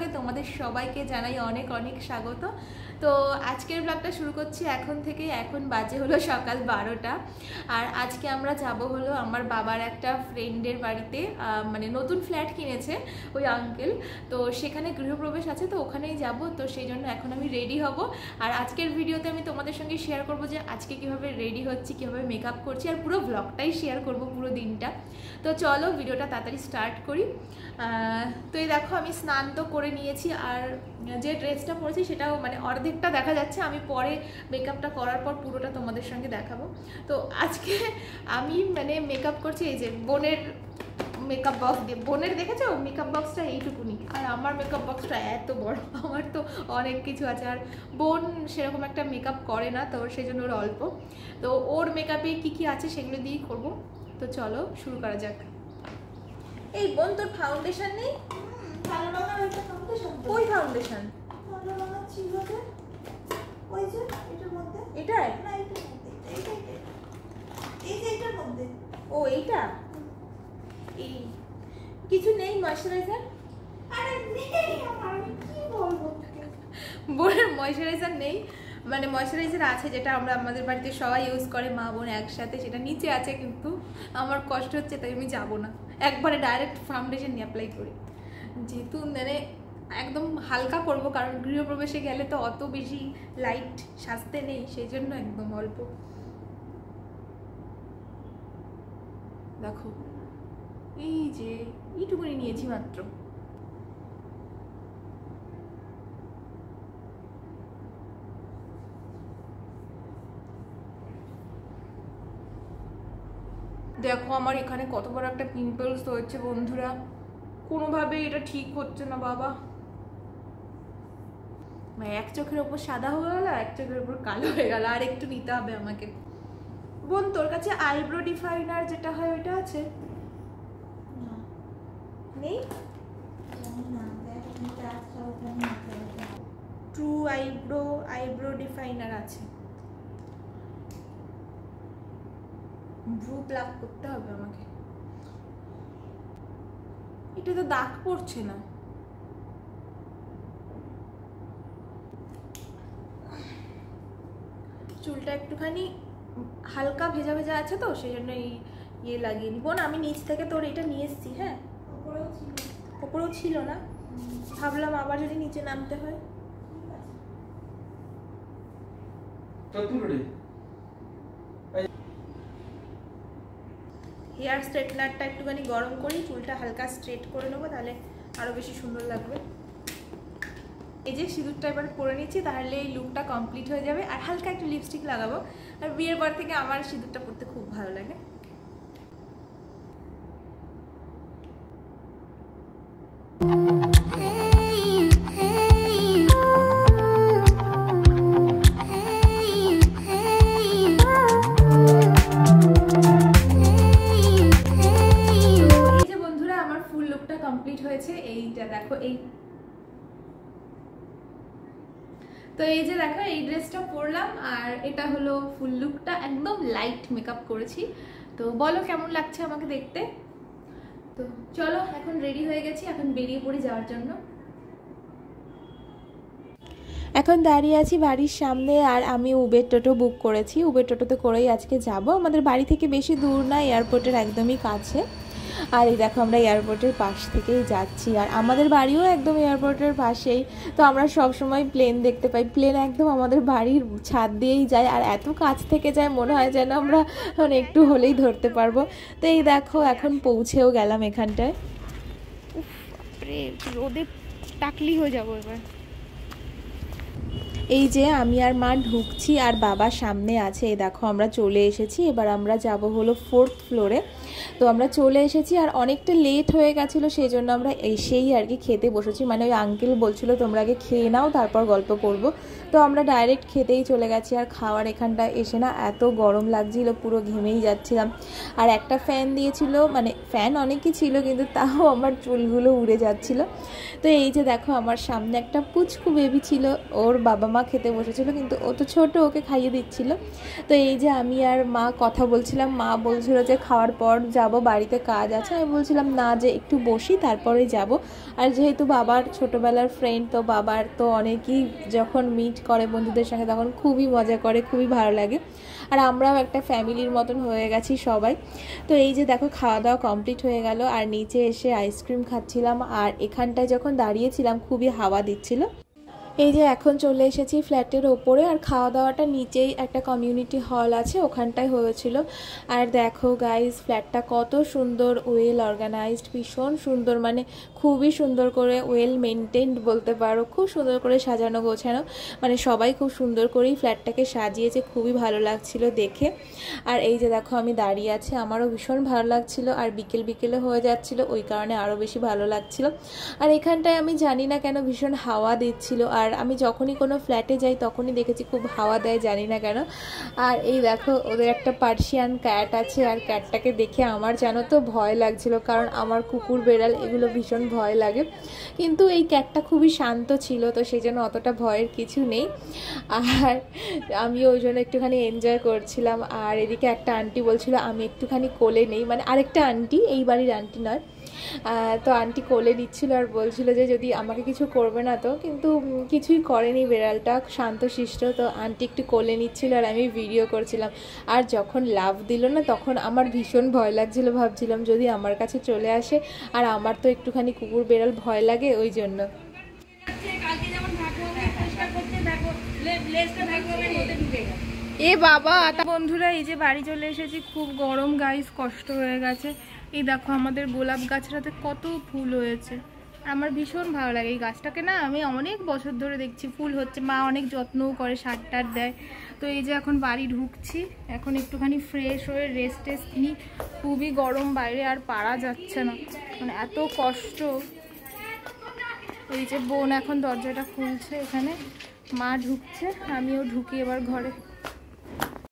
ব্লগে তোমাদের সবাইকে জানাই অনেক অনেক স্বাগত। তো আজকের ব্লগটা শুরু করছি এখন থেকে। এখন বাজে হলো সকাল 12টা। আর আজকে আমরা যাব হলো আমার বাবার একটা ফ্রেন্ডের বাড়িতে, মানে নতুন ফ্ল্যাট কিনেছে ওই আঙ্কেল, তো সেখানে গৃহপ্রবেশ আছে, তো ওখানেই যাব। তো সেই জন্য এখন আমি রেডি হব। আর আজকের ভিডিওতে আমি তোমাদের সঙ্গে শেয়ার করব যে আজকে কীভাবে রেডি হচ্ছি, কীভাবে মেকআপ করছি, আর পুরো ব্লগটাই শেয়ার করব পুরো দিনটা। তো চলো ভিডিওটা তাড়াতাড়ি স্টার্ট করি। তো এই দেখো আমি স্নান তো করে নিয়েছি, আর যে ড্রেসটা পরেছি সেটাও মানে অর্ধেকটা দেখা যাচ্ছে, আমি পরে মেকআপটা করার পর পুরোটা তোমাদের সঙ্গে দেখাবো। তো আজকে আমি মানে মেকআপ করছি এই যে বোনের মেকআপ বক্স দিয়ে। বোনের দেখেছো মেকআপ বক্সটা এইটুকুনি, আর আমার মেকআপ বক্সটা এত বড়। আমার তো অনেক কিছু আছে, আর বোন সেরকম একটা মেকআপ করে না, তো সেই জন্য ওর অল্প। তো ওর মেকআপে কী কী আছে সেগুলো দিয়েই করবো। তো চলো শুরু করা যাক। এই বোন তোর ফাউন্ডেশন নেই? ওই ফাউন্ডেশন এটাই ও এইটা এই কিছু নেই ময়শ্চারাইজার? বোনের ময়শ্চারাইজার নেই, মানে ময়শ্চারাইজার আছে যেটা আমরা আমাদের বাড়িতে সবাই ইউজ করে, মা বোন একসাথে, সেটা নিচে আছে, কিন্তু আমার কষ্ট হচ্ছে তাই আমি যাবো না, একবারে ডাইরেক্ট ফাউন্ডেশন নিয়ে অ্যাপ্লাই করি, যেহেতু মানে একদম হালকা করবো, কারণ গৃহপ্রবেশে গেলে তো অত বেশি লাইট সাজতে নেই, সেই জন্য একদম অল্প। দেখো এই যে এইটুকুনি নিয়েছি মাত্র। দেখো আমার এখানে কত বড় একটা পিম্পলস হয়েছে বন্ধুরা, কোনোভাবে এটা ঠিক হচ্ছে না বাবা। এক চোখের ওপর সাদা হয়ে গেল, এক চোখের ওপর কালো হয়ে গেল, আর একটু নিতে হবে আমাকে। বোন তোর কাছে আইব্রো ডিফাইনার যেটা হয় ওইটা আছে? নেই? ট্রু আইব্রো ডিফাইনার আছে। ভ্রু প্লাক করতে হবে আমাকে। এটা তো দাগ পড়ছে না। চুলটা একটুখানি হালকা ভেজা ভেজা আছে, তো সেই জন্য এই ইয়ে লাগিয়ে নিব না। আমি নিচ থেকে তোর এটা নিয়ে এসেছি। হ্যাঁ ওপরেও ছিল না, ভাবলাম আবার যদি নিচে নামতে হয়। হেয়ার স্ট্রেটনারটা একটুখানি গরম করি, চুলটা হালকা স্ট্রেট করে নেবো, তাহলে আরও বেশি সুন্দর লাগবে। এই যে সিঁদুরটা এবার পরে নিচ্ছি, তাহলে এই লুকটা কমপ্লিট হয়ে যাবে। আর হালকা একটু লিপস্টিক লাগাবো, আর বিয়ের পর থেকে আমার সিঁদুরটা পরতে খুব ভালো লাগে। কমপ্লিট হয়েছে। এইটা দেখো, এই তো এই যে দেখো এই ড্রেসটা পরলাম, আর এটা হলো ফুল লুকটা, একদম লাইট মেকআপ করেছি। তো বলো কেমন লাগছে আমাকে দেখতে। তো চলো এখন রেডি হয়ে গেছি, এখন বেরিয়ে পড়ি যাওয়ার জন্য। এখন দাঁড়িয়ে আছি বাড়ির সামনে, আর আমি উবের টোটো বুক করেছি। উবের টোটোতে করেই আজকে যাব। আমাদের বাড়ি থেকে বেশি দূর না, এয়ারপোর্টের একদমই কাছে। আর এই দেখো আমরা এয়ারপোর্টের পাশ থেকেই যাচ্ছি, আর আমাদের বাড়িও একদম এয়ারপোর্টের পাশেই। তো আমরা সব সময় প্লেন দেখতে পাই, প্লেন একদম আমাদের বাড়ির ছাদ দিয়েই যায়, আর এত কাছ থেকে যায় মনে হয় যেন আমরা মানে একটু হলেই ধরতে পারবো। তো এই দেখো এখন পৌঁছেও গেলাম এখানটায়। রোদে টাকলি হয়ে যাবো এবার। এই যে আমি আর মা ঢুকছি, আর বাবা সামনে আছে। এই দেখো আমরা চলে এসেছি, এবার আমরা যাব হলো 4th ফ্লোরে। তো আমরা চলে এসেছি, আর অনেকটা লেট হয়ে গেছিলো, সেই জন্য আমরা এসেই আর কি খেতে বসেছি। মানে ওই আঙ্কেল বলছিল তোমরা আগে খেয়ে নাও তারপর গল্প করব। তো আমরা ডাইরেক্ট খেতেই চলে গেছি। আর খাওয়ার এখানটায় এসে না এত গরম লাগছিল, পুরো ঘেমেই যাচ্ছিলাম। আর একটা ফ্যান দিয়েছিল, মানে ফ্যান অনেকই ছিল কিন্তু তাও আমার চুলগুলো উড়ে যাচ্ছিল। তো এই যে দেখো আমার সামনে একটা পুচকু বেবি ছিল, ওর বাবা মা মামা খেতে বসেছিল, কিন্তু ও তো ছোটো, ওকে খাইয়ে দিচ্ছিল। তো এই যে আমি আর মা কথা বলছিলাম, মা বলছিল যে খাওয়ার পর যাব, বাড়িতে কাজ আছে। আমি বলছিলাম না, যে একটু বসি তারপরেই যাব। আর যেহেতু বাবার ছোটোবেলার ফ্রেন্ড, তো বাবার তো অনেকেই যখন মিট করে বন্ধুদের সঙ্গে তখন খুবই মজা করে, খুবই ভালো লাগে। আর আমরাও একটা ফ্যামিলির মতন হয়ে গেছি সবাই। তো এই যে দেখো খাওয়া দাওয়া কমপ্লিট হয়ে গেল, আর নিচে এসে আইসক্রিম খাচ্ছিলাম। আর এখানটায় যখন দাঁড়িয়েছিলাম খুবই হাওয়া দিচ্ছিল। এই যে এখন চলে এসেছি ফ্ল্যাটের ওপরে, আর খাওয়া দাওয়াটা নিচেই একটা কমিউনিটি হল আছে, ওখানটায় হয়েছিল। আর দেখো গাইজ, ফ্ল্যাটটা কত সুন্দর, ওয়েল অর্গানাইজড, ভীষণ সুন্দর, মানে খুবই সুন্দর করে ওয়েল মেনটেনড বলতে পারো, খুব সুন্দর করে সাজানো গোছানো, মানে সবাই খুব সুন্দর করেই ফ্ল্যাটটাকে সাজিয়েছে, খুবই ভালো লাগছিল দেখে। আর এই যে দেখো আমি দাঁড়িয়ে আছি, আমারও ভীষণ ভালো লাগছিল। আর বিকেল বিকেলে হয়ে যাচ্ছিল, ওই কারণে আরও বেশি ভালো লাগছিল। আর এখানটায় আমি জানি না কেন ভীষণ হাওয়া দিচ্ছিল, আর আমি যখনই কোনো ফ্ল্যাটে যাই তখনই দেখেছি খুব হাওয়া দেয়, জানি না কেন। আর এই দেখো ওদের একটা পার্সিয়ান ক্যাট আছে, আর ক্যাটটাকে দেখে আমার জানো তো ভয় লাগছিল, কারণ আমার কুকুর বেড়াল এগুলো ভীষণ ভয় লাগে, কিন্তু এই ক্যাটটা খুবই শান্ত ছিল, তো সেই জন্য অতটা ভয়ের কিছু নেই। আর আমি ওই জন্য একটুখানি এনজয় করছিলাম। আর এদিকে একটা আন্টি বলছিল আমি একটুখানি কোলে নেই, মানে আরেকটা আন্টি, এই বাড়ির আন্টি নয়। তো আন্টি কোলে নিচ্ছিল আর বলছিল যে যদি আমাকে কিছু করবে না তো, কিন্তু কিছুই করেনি, বেড়ালটা শান্তশিষ্ট। তো আন্টি একটু কোলে নিচ্ছিল আর আমি ভিডিও করছিলাম। আর যখন লাফ দিল না, তখন আমার ভীষণ ভয় লাগছিল, ভাবছিলাম যদি আমার কাছে চলে আসে, আর আমার তো একটুখানি কুকুর বেড়াল ভয় লাগে, ওই জন্য। এ বাবা, বন্ধুরা এই যে বাড়ি চলে এসেছি, খুব গরম গাইস, কষ্ট হয়ে গেছে। এই দেখো আমাদের গোলাপ গাছটাতে কত ফুল হয়েছে, আমার ভীষণ ভালো লাগে এই গাছটাকে না, আমি অনেক বছর ধরে দেখছি ফুল হচ্ছে, মা অনেক যত্নও করে, সার টার দেয়। তো এই যে এখন বাড়ি ঢুকছি, এখন একটুখানি ফ্রেশ হয়ে রেস্ট টেস্ট নিই, খুবই গরম বাইরে, আর পারা যাচ্ছে না, মানে এত কষ্ট। এই যে বোন এখন দরজাটা খুলছে, এখানে মা ঢুকছে, আমিও ঢুকি এবার ঘরে।